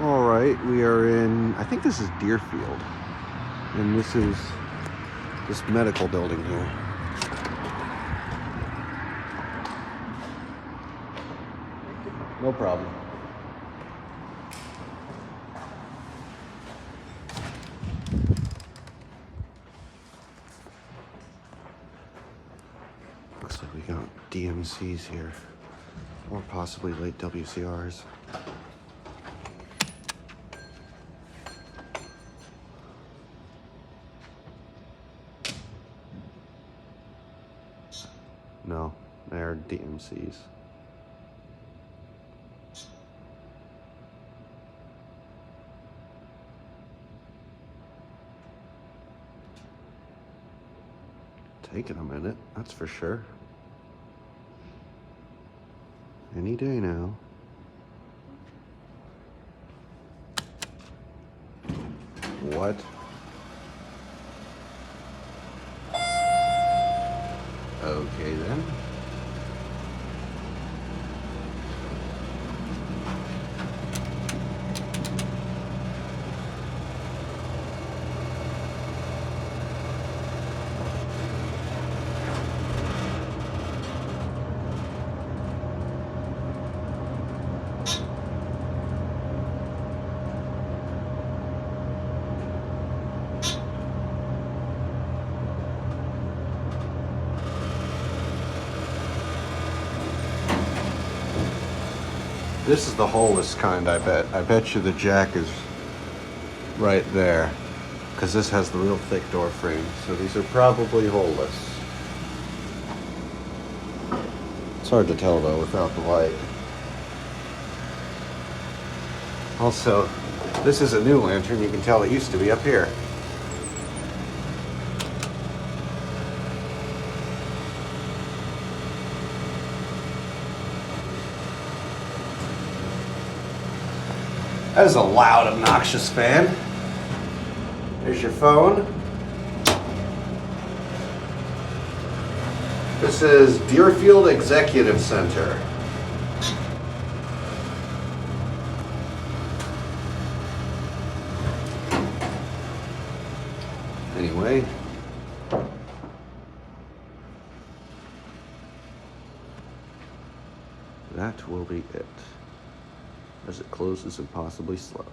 All right, we are in, I think this is Deerfield, and this is this medical building here. No problem. Looks like we got DMCs here, or possibly late WCRs. No, they're DMCs. Taking a minute, that's for sure. Any day now. What? Okay then. This is the holeless kind, I bet. I bet you the jack is right there, because this has the real thick door frame. So these are probably holeless. It's hard to tell though without the light. Also, this is a new lantern. You can tell it used to be up here. That is a loud, obnoxious fan. There's your phone. This is Deerfield Executive Center. Anyway. That will be it, as it closes impossibly slow.